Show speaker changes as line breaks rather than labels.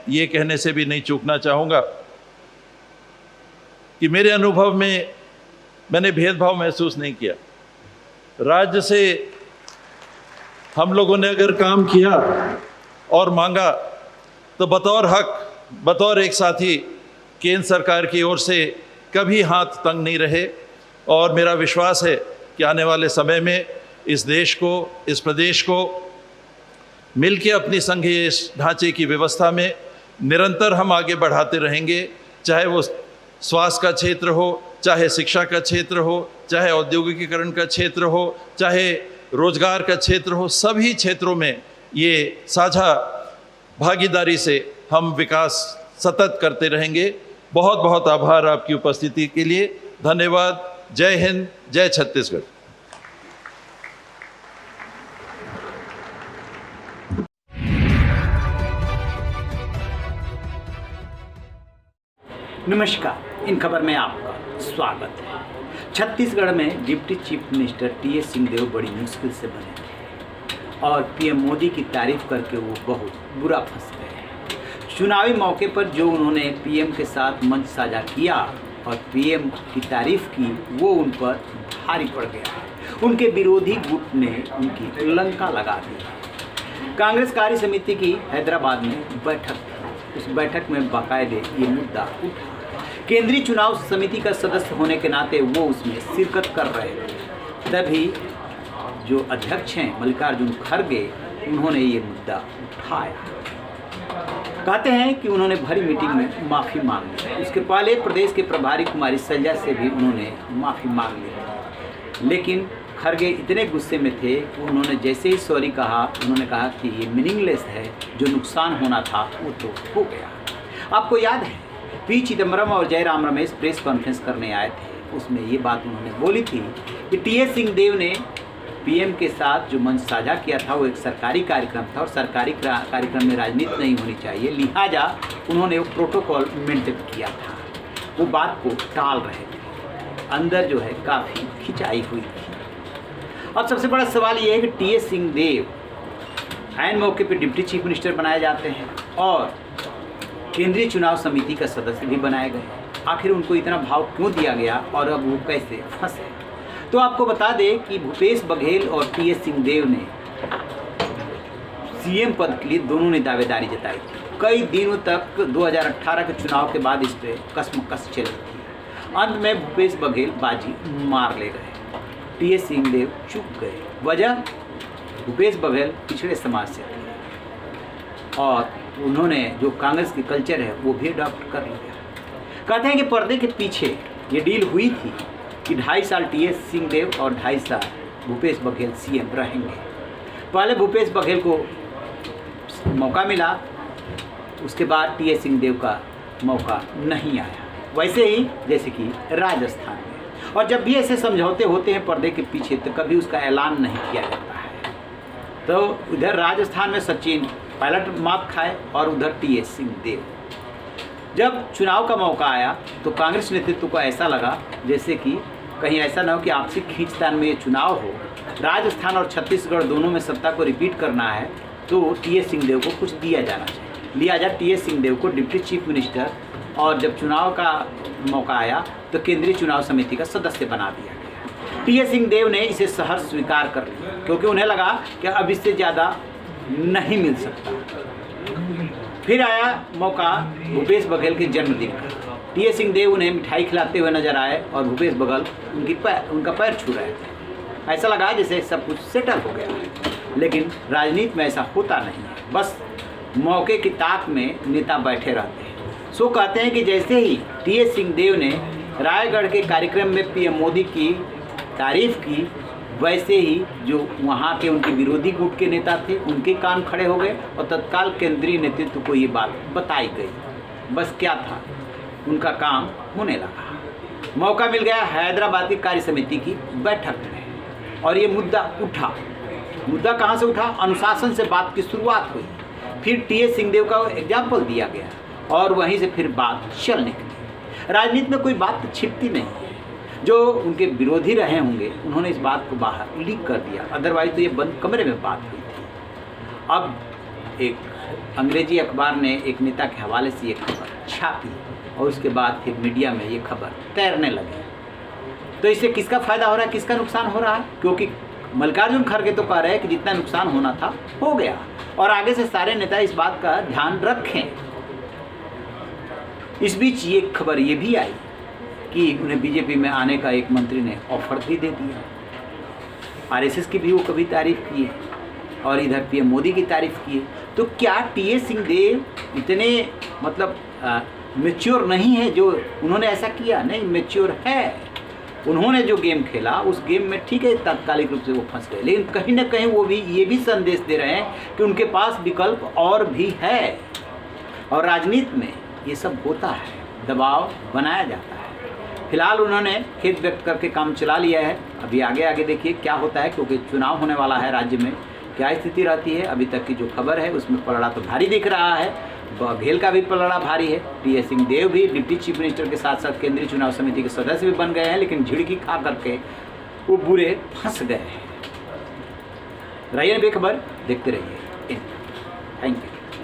ये कहने से भी नहीं चूकना चाहूँगा कि मेरे अनुभव में मैंने भेदभाव महसूस नहीं किया। राज्य से हम लोगों ने अगर काम किया और मांगा तो बतौर हक, बतौर एक साथी केंद्र सरकार की ओर से कभी हाथ तंग नहीं रहे। और मेरा विश्वास है कि आने वाले समय में इस देश को, इस प्रदेश को मिलके अपनी संघीय ढांचे की व्यवस्था में निरंतर हम आगे बढ़ाते रहेंगे, चाहे वो स्वास्थ्य का क्षेत्र हो, चाहे शिक्षा का क्षेत्र हो, चाहे औद्योगिकीकरण का क्षेत्र हो, चाहे रोजगार का क्षेत्र हो। सभी क्षेत्रों में ये साझा भागीदारी से हम विकास सतत करते रहेंगे। बहुत बहुत आभार आपकी उपस्थिति के लिए। धन्यवाद। जय हिंद, जय छत्तीसगढ़।
नमस्कार, इन खबर में आपका स्वागत है। छत्तीसगढ़ में deputy chief minister TS Singhdeo बड़ी मुश्किल से बने थे और पीएम मोदी की तारीफ करके वो बहुत बुरा फंस गए। चुनावी मौके पर जो उन्होंने पीएम के साथ मंच साझा किया और पीएम की तारीफ की, वो उन पर भारी पड़ गया। उनके विरोधी गुट ने उनकी लंका लगा दी। कांग्रेस कार्य समिति की हैदराबाद में बैठक थी। उस बैठक में बाकायदे ये मुद्दा उठा। केंद्रीय चुनाव समिति का सदस्य होने के नाते वो उसमें शिरकत कर रहे थे। तभी जो अध्यक्ष हैं मल्लिकार्जुन खड़गे, उन्होंने ये मुद्दा उठाया। कहते हैं कि उन्होंने भरी मीटिंग में माफ़ी मांग ली। उसके पहले प्रदेश के प्रभारी कुमारी सैलजा से भी उन्होंने माफ़ी मांग ली, लेकिन खड़गे इतने गुस्से में थे कि उन्होंने जैसे ही सॉरी कहा, उन्होंने कहा कि ये मीनिंगलेस है, जो नुकसान होना था वो तो हो गया। आपको याद है पी चिदम्बरम और जयराम रमेश प्रेस कॉन्फ्रेंस करने आए थे। उसमें ये बात उन्होंने बोली थी कि टीएस सिंहदेव ने पीएम के साथ जो मंच साझा किया था वो एक सरकारी कार्यक्रम था और सरकारी कार्यक्रम में राजनीति नहीं होनी चाहिए, लिहाजा उन्होंने वो प्रोटोकॉल मेंटेन किया था। वो बात को टाल रहे थे। अंदर जो है काफ़ी खिंचाई हुई थी। अब सबसे बड़ा सवाल ये है कि टीएस सिंहदेव ऐन मौके पर डिप्टी चीफ मिनिस्टर बनाए जाते हैं और केंद्रीय चुनाव समिति का सदस्य भी बनाए गए। आखिर उनको इतना भाव क्यों दिया गया और अब वो कैसे फंसे? तो आपको बता दें कि भूपेश बघेल और टीएस सिंहदेव ने सीएम पद के लिए दोनों ने दावेदारी जताई थी। कई दिनों तक 2018 के चुनाव के बाद इस पर कसमकस चली थी। अंत में भूपेश बघेल बाजी मार ले गए, टीएस सिंहदेव चुप गए। वजह, भूपेश बघेल पिछड़े समाज से थे और उन्होंने जो कांग्रेस की कल्चर है वो भी अडॉप्ट कर लिया। कहते हैं कि पर्दे के पीछे ये डील हुई थी कि 2.5 साल टीएस सिंहदेव और 2.5 साल भूपेश बघेल सीएम रहेंगे। पहले भूपेश बघेल को मौका मिला, उसके बाद टीएस सिंहदेव का मौका नहीं आया। वैसे ही जैसे कि राजस्थान में। और जब भी ऐसे समझौते होते हैं पर्दे के पीछे तो कभी उसका ऐलान नहीं किया जाता है। तो इधर राजस्थान में सचिन पायलट मात खाए और उधर टीएस सिंहदेव। जब चुनाव का मौका आया तो कांग्रेस नेतृत्व को ऐसा लगा जैसे कि कहीं ऐसा ना हो कि आपसी खींचतान में ये चुनाव हो, राजस्थान और छत्तीसगढ़ दोनों में सत्ता को रिपीट करना है, तो टीएस सिंहदेव को कुछ दिया जाना चाहिए। लिया जा टीएस सिंहदेव को डिप्टी चीफ मिनिस्टर, और जब चुनाव का मौका आया तो केंद्रीय चुनाव समिति का सदस्य बना दिया गया। टीएस सिंहदेव ने इसे सहर्ष स्वीकार कर लिया क्योंकि उन्हें लगा कि अब इससे ज़्यादा नहीं मिल सकता। फिर आया मौका भूपेश बघेल के जन्मदिन का। टीएस सिंहदेव उन्हें मिठाई खिलाते हुए नजर आए और भूपेश बघेल उनका पैर छू रहे थे। ऐसा लगा जैसे सब कुछ सेटल हो गया है, लेकिन राजनीति में ऐसा होता नहीं है। बस मौके की ताक में नेता बैठे रहते हैं। सो कहते हैं कि जैसे ही टीएस सिंहदेव ने रायगढ़ के कार्यक्रम में पीएम मोदी की तारीफ की, वैसे ही जो वहाँ के उनके विरोधी गुट के नेता थे उनके कान खड़े हो गए और तत्काल केंद्रीय नेतृत्व को ये बात बताई गई। बस क्या था, उनका काम होने लगा। मौका मिल गया हैदराबाद की कार्य समिति की बैठक में और ये मुद्दा उठा। मुद्दा कहाँ से उठा? अनुशासन से बात की शुरुआत हुई, फिर टीएस सिंहदेव का एग्जाम्पल दिया गया और वहीं से फिर बात चल निकली। राजनीति में कोई बात छिपती नहीं है। जो उनके विरोधी रहे होंगे उन्होंने इस बात को बाहर लीक कर दिया, अदरवाइज तो ये बंद कमरे में बात हुई थी। अब एक अंग्रेजी अखबार ने एक नेता के हवाले से ये खबर छापी और उसके बाद फिर मीडिया में ये खबर तैरने लगी। तो इससे किसका फायदा हो रहा है, किसका नुकसान हो रहा है? क्योंकि मल्लिकार्जुन खड़गे तो कह रहे हैं कि जितना नुकसान होना था हो गया, और आगे से सारे नेता इस बात का ध्यान रखें। इस बीच ये खबर ये भी आई कि उन्हें बीजेपी में आने का एक मंत्री ने ऑफर भी दे दिया। आरएसएस की भी वो कभी तारीफ किए और इधर पीएम मोदी की तारीफ किए। तो क्या टी.एस. सिंहदेव इतने मतलब मैच्योर नहीं है जो उन्होंने ऐसा किया? नहीं, मैच्योर है। उन्होंने जो गेम खेला उस गेम में ठीक है तात्कालिक रूप से वो फंस गए, लेकिन कहीं ना कहीं वो भी ये भी संदेश दे रहे हैं कि उनके पास विकल्प और भी है। और राजनीति में ये सब होता है, दबाव बनाया जाता है। फिलहाल उन्होंने खेद व्यक्त करके काम चला लिया है। अभी आगे आगे देखिए क्या होता है, क्योंकि चुनाव होने वाला है राज्य में, क्या स्थिति रहती है। अभी तक की जो खबर है उसमें पलड़ा तो भारी दिख रहा है, बघेल का भी पलड़ा भारी है। टी.एस. सिंहदेव भी डिप्टी चीफ मिनिस्टर के साथ साथ केंद्रीय चुनाव समिति के सदस्य भी बन गए हैं, लेकिन झिड़की खा करके वो बुरे फंस गए हैं। रहिए बेखबर, देखते रहिए। Thank you.